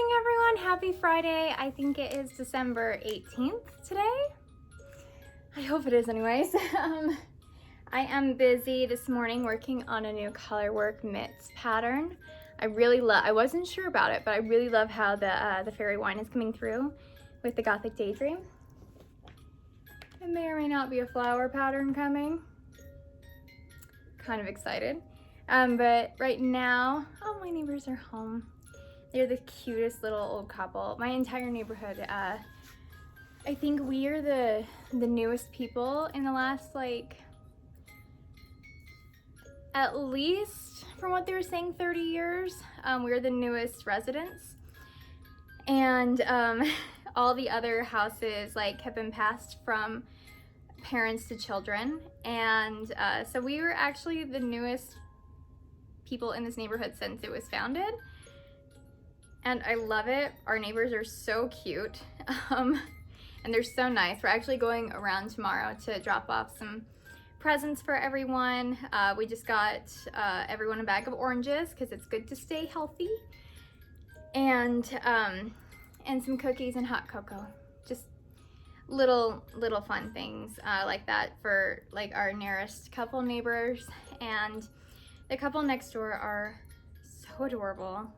morning, everyone. Happy Friday. I think it is December 18th today. I hope it is anyways. I am busy this morning working on a new colorwork mitts pattern. I wasn't sure about it, but I really love how the fairy wine is coming through with the Gothic Daydream. It may or may not be a flower pattern coming. Kind of excited. But right now, oh, my neighbors are home. They're the cutest little old couple. My entire neighborhood, I think we are the newest people in the last, like, at least, from what they were saying, 30 years. We're the newest residents. And all the other houses, like, have been passed from parents to children. And so we were actually the newest people in this neighborhood since it was founded. And I love it. Our neighbors are so cute. And they're so nice. We're actually going around tomorrow to drop off some presents for everyone. We just got everyone a bag of oranges because it's good to stay healthy. And some cookies and hot cocoa. Just little fun things like that for like our nearest couple neighbors. And the couple next door are so adorable.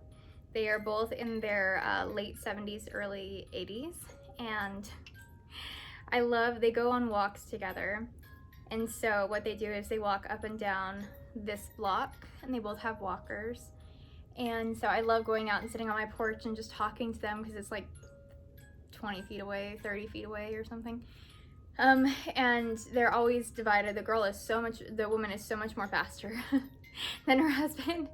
They are both in their late 70s, early 80s, and they go on walks together. And so what they do is they walk up and down this block, and they both have walkers. And so I love going out and sitting on my porch and just talking to them because it's like 20 feet away, 30 feet away or something. And they're always divided. The woman is so much more faster than her husband.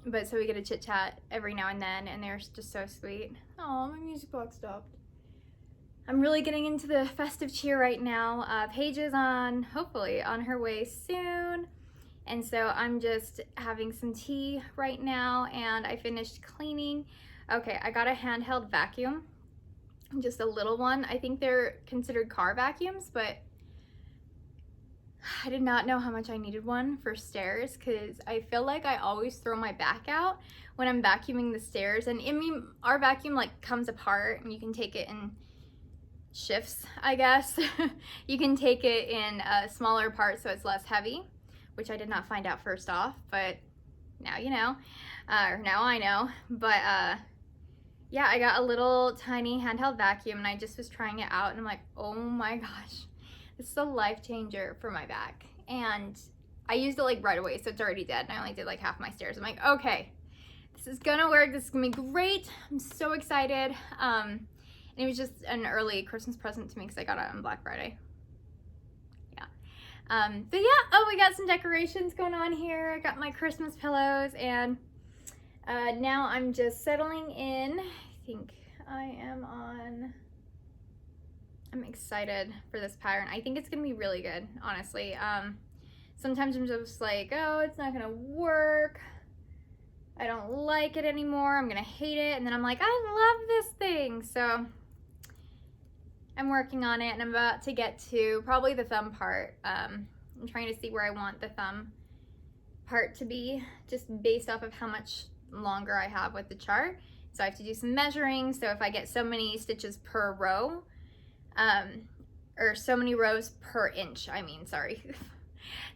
But so we get a chit chat every now and then, and they're just so sweet. Oh, my music box stopped. I'm really getting into the festive cheer right now. Paige is hopefully on her way soon. And so I'm just having some tea right now, and I finished cleaning. Okay, I got a handheld vacuum, just a little one. I think they're considered car vacuums, but I did not know how much I needed one for stairs because I feel like I always throw my back out when I'm vacuuming the stairs. And I mean, our vacuum like comes apart and you can take it in shifts, I guess. You can take it in smaller parts so it's less heavy, which I did not find out first off, but now you know, or now I know. But yeah, I got a little tiny handheld vacuum and I just was trying it out and I'm like, oh my gosh. This is a life changer for my back. And I used it like right away, so it's already dead. And I only did like half my stairs. I'm like, okay, this is gonna work. This is gonna be great. I'm so excited. And it was just an early Christmas present to me because I got it on Black Friday. Yeah. But yeah, oh, we got some decorations going on here. I got my Christmas pillows, and now I'm just settling in. I think I'm excited for this pattern. I think it's gonna be really good, honestly. Sometimes I'm just like, oh, it's not gonna work. I don't like it anymore. I'm gonna hate it. And then I'm like, I love this thing. So I'm working on it, and I'm about to get to probably the thumb part. I'm trying to see where I want the thumb part to be, just based off of how much longer I have with the chart. So I have to do some measuring. So if I get so many stitches per row, or so many rows per inch,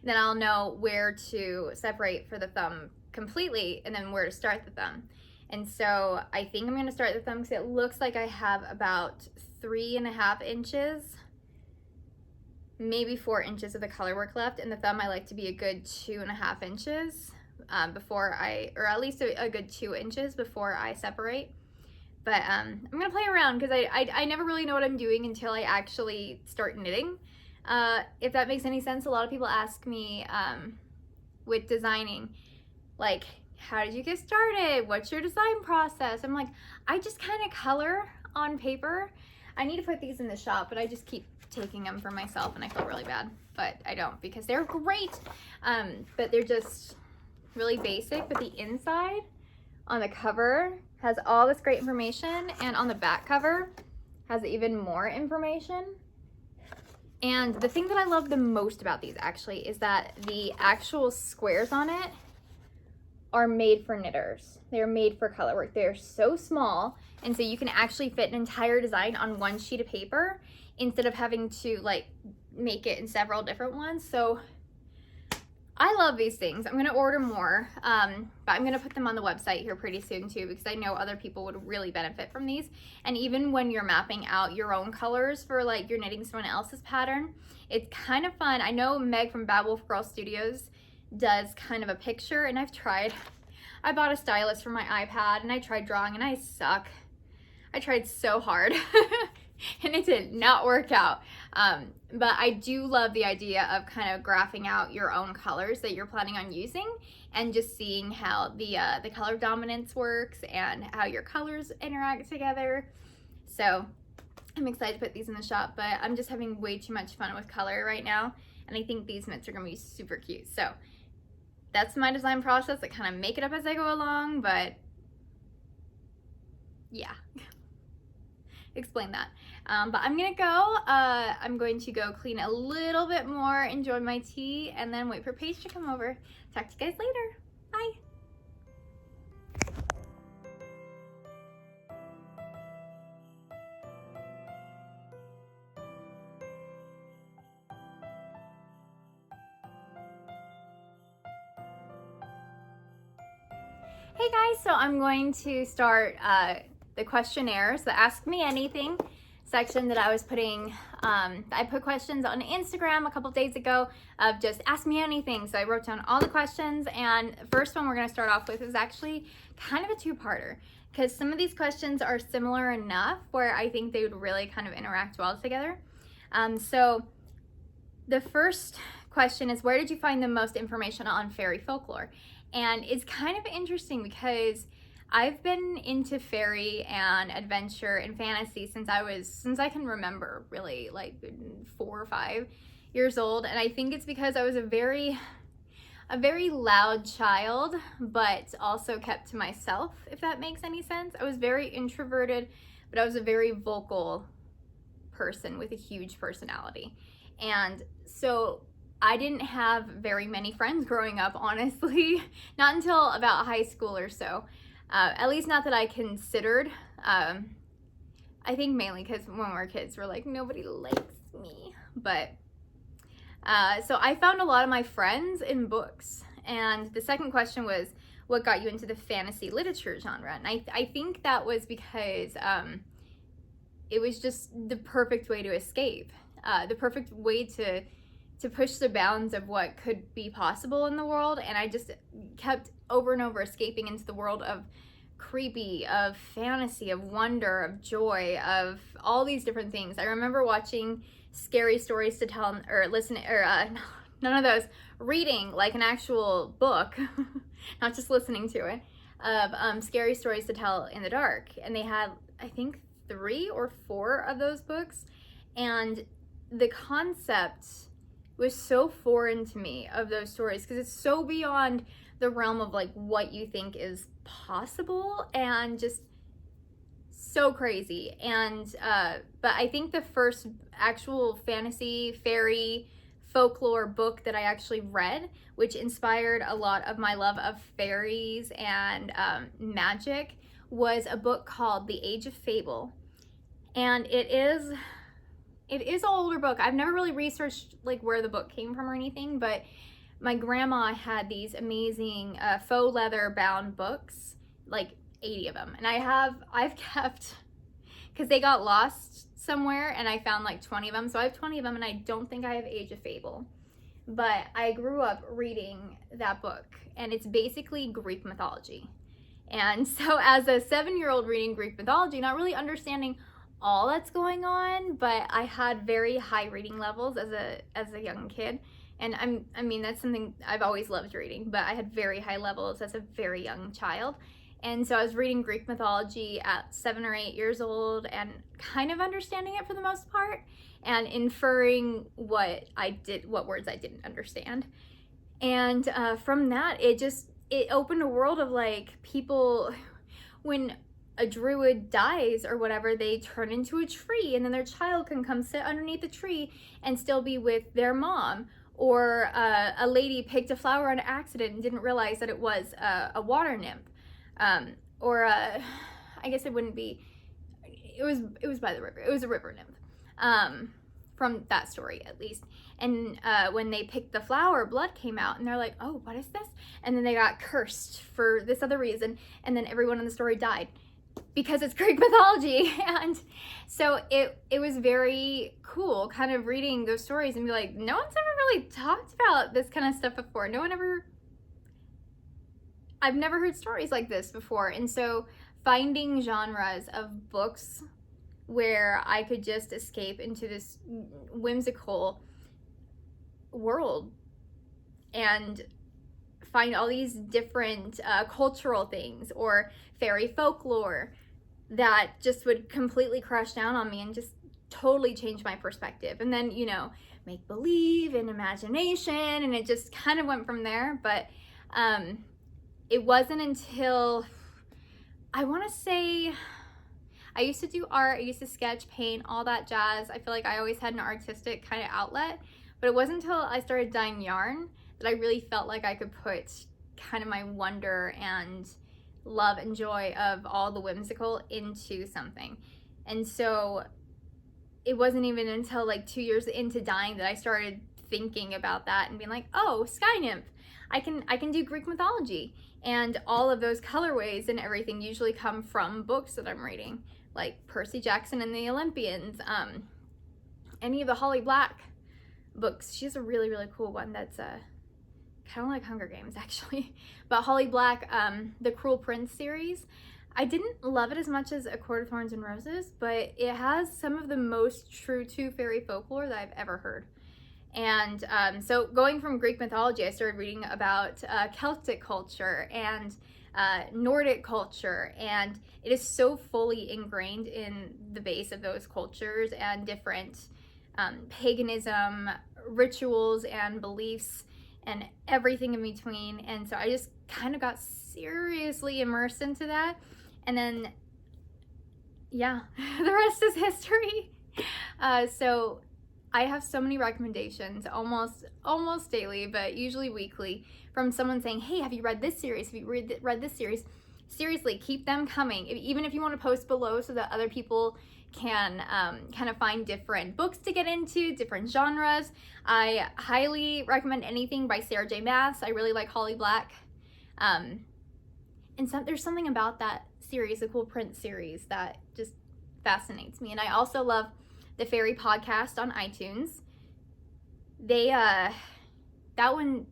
then I'll know where to separate for the thumb completely and then where to start the thumb. And so I think I'm going to start the thumb because it looks like I have about 3.5 inches, maybe 4 inches of the color work left. And the thumb, I like to be a good 2.5 inches or at least a good 2 inches before I separate. But I'm gonna play around because I never really know what I'm doing until I actually start knitting. If that makes any sense. A lot of people ask me with designing, like, how did you get started? What's your design process? I'm like, I just kind of color on paper. I need to put these in the shop, but I just keep taking them for myself and I feel really bad, but I don't because they're great. But they're just really basic, but the inside on the cover has all this great information, and on the back cover has even more information. And the thing that I love the most about these actually is that the actual squares on it are made for knitters. They're made for color work. They're so small, and so you can actually fit an entire design on one sheet of paper instead of having to like make it in several different ones. So I love these things. I'm gonna order more, but I'm gonna put them on the website here pretty soon too, because I know other people would really benefit from these. And even when you're mapping out your own colors for like you're knitting someone else's pattern, it's kind of fun. I know Meg from Bad Wolf Girl Studios does kind of a picture, and I bought a stylus for my iPad and I tried drawing and I suck. I tried so hard and it did not work out. But I do love the idea of kind of graphing out your own colors that you're planning on using and just seeing how the color dominance works and how your colors interact together. So I'm excited to put these in the shop, but I'm just having way too much fun with color right now. And I think these mitts are gonna be super cute. So that's my design process. I kind of make it up as I go along, but yeah. Explain that. But I'm gonna go. I'm going to go clean a little bit more, enjoy my tea, and then wait for Paige to come over. Talk to you guys later. Bye. Hey guys, so I'm going to start the questionnaires, the Ask Me Anything section that I was putting. I put questions on Instagram a couple days ago of just ask me anything. So I wrote down all the questions, and the first one we're going to start off with is actually kind of a two-parter, because some of these questions are similar enough where I think they would really kind of interact well together. So the first question is, where did you find the most information on fairy folklore? And it's kind of interesting because I've been into fairy and adventure and fantasy since I can remember, really, like 4 or 5 years old. And I think it's because I was a very loud child, but also kept to myself, if that makes any sense. I was very introverted, but I was a very vocal person with a huge personality. And so I didn't have very many friends growing up, honestly, not until about high school or so. At least not that I considered. I think mainly because when we were kids, we're like, nobody likes me. But so I found a lot of my friends in books. And the second question was, what got you into the fantasy literature genre? And I think that was because it was just the perfect way to escape, the perfect way to push the bounds of what could be possible in the world. And I just kept over and over escaping into the world of creepy, of fantasy, of wonder, of joy, of all these different things. I remember watching Scary Stories to Tell, or listening, or none of those, reading like an actual book, not just listening to it, of Scary Stories to Tell in the Dark. And they had, I think, 3 or 4 of those books. And the concept was so foreign to me of those stories, because it's so beyond the realm of like what you think is possible and just so crazy. And but I think the first actual fantasy fairy folklore book that I actually read, which inspired a lot of my love of fairies and magic, was a book called The Age of Fable. And it is an older book. I've never really researched like where the book came from or anything, but my grandma had these amazing faux leather bound books, like 80 of them. And I've kept, because they got lost somewhere and I found like 20 of them. So I have 20 of them, and I don't think I have Age of Fable. But I grew up reading that book, and it's basically Greek mythology. And so as a 7-year-old reading Greek mythology, not really understanding all that's going on, but I had very high reading levels as a young kid. And I mean, that's something I've always loved reading, but I had very high levels as a very young child. And so I was reading Greek mythology at 7 or 8 years old and kind of understanding it for the most part, and inferring what words I didn't understand. And from that, it opened a world of like people, when a druid dies or whatever, they turn into a tree, and then their child can come sit underneath the tree and still be with their mom. Or a lady picked a flower on accident and didn't realize that it was a water nymph. Or I guess it wouldn't be, it was by the river. It was a river nymph, from that story at least. And when they picked the flower, blood came out, and they're like, oh, what is this? And then they got cursed for this other reason, and then everyone in the story died because it's Greek mythology. And so it was very cool kind of reading those stories and be like, no one's ever really talked about this kind of stuff before. I've never heard stories like this before. And so finding genres of books where I could just escape into this whimsical world and find all these different cultural things or fairy folklore that just would completely crash down on me and just totally change my perspective. And then, you know, make believe and imagination, and it just kind of went from there. But it wasn't until, I want to say, I used to do art, I used to sketch, paint, all that jazz. I feel like I always had an artistic kind of outlet, but it wasn't until I started dyeing yarn that I really felt like I could put kind of my wonder and love and joy of all the whimsical into something. And so it wasn't even until like 2 years into dyeing that I started thinking about that and being like, oh, sky nymph, I can do Greek mythology. And all of those colorways and everything usually come from books that I'm reading, like Percy Jackson and the Olympians, any of the Holly Black books. She has a really, really cool one that's kind of like Hunger Games, actually. But Holly Black, the Cruel Prince series, I didn't love it as much as A Court of Thorns and Roses, but it has some of the most true to fairy folklore that I've ever heard. And so going from Greek mythology, I started reading about Celtic culture and Nordic culture, and it is so fully ingrained in the base of those cultures and different paganism, rituals, and beliefs, and everything in between. And so I just kind of got seriously immersed into that. And then, yeah, the rest is history. So I have so many recommendations, almost daily, but usually weekly, from someone saying, hey, have you read this series? Have you read this series? Seriously, keep them coming. Even if you want to post below so that other people can kind of find different books to get into, different genres. I highly recommend anything by Sarah J. Maas. I really like Holly Black. And there's something about that series, the Cool Prince series, that just fascinates me. And I also love the Fairy podcast on iTunes. They that one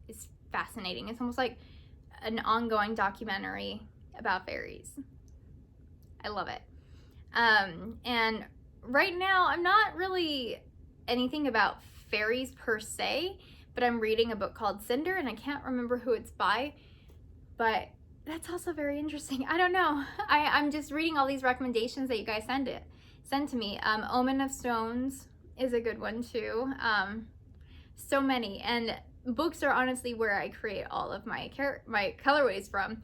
is fascinating. It's almost like an ongoing documentary about fairies. I love it. And right now I'm not really anything about fairies per se, but I'm reading a book called Cinder, and I can't remember who it's by, but that's also very interesting. I don't know. I'm just reading all these recommendations that you guys send to me. Omen of Stones is a good one too. So many, and books are honestly where I create all of my colorways from.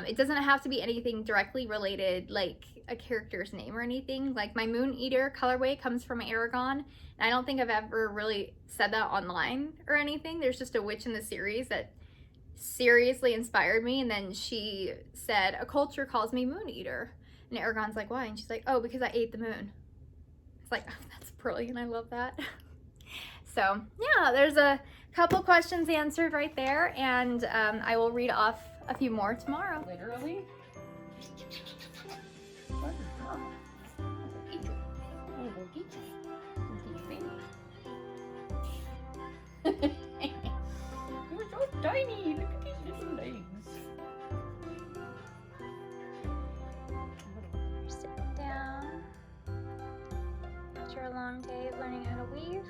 It doesn't have to be anything directly related, like a character's name or anything. Like my Moon Eater colorway comes from Aragon, and I don't think I've ever really said that online or anything. There's just a witch in the series that seriously inspired me, and then she said, a culture calls me Moon Eater. And Aragon's like, why? And she's like, oh, because I ate the moon. It's like, oh, that's brilliant. I love that. So yeah, there's a couple questions answered right there, and I will read off a few more tomorrow. Literally? You're so tiny. Look at these little legs. Sit down. After a long day of learning how to weave,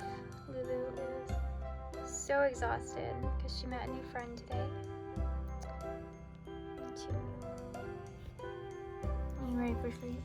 Lulu is so exhausted because she met a new friend today. Me too. Are you ready for sleep?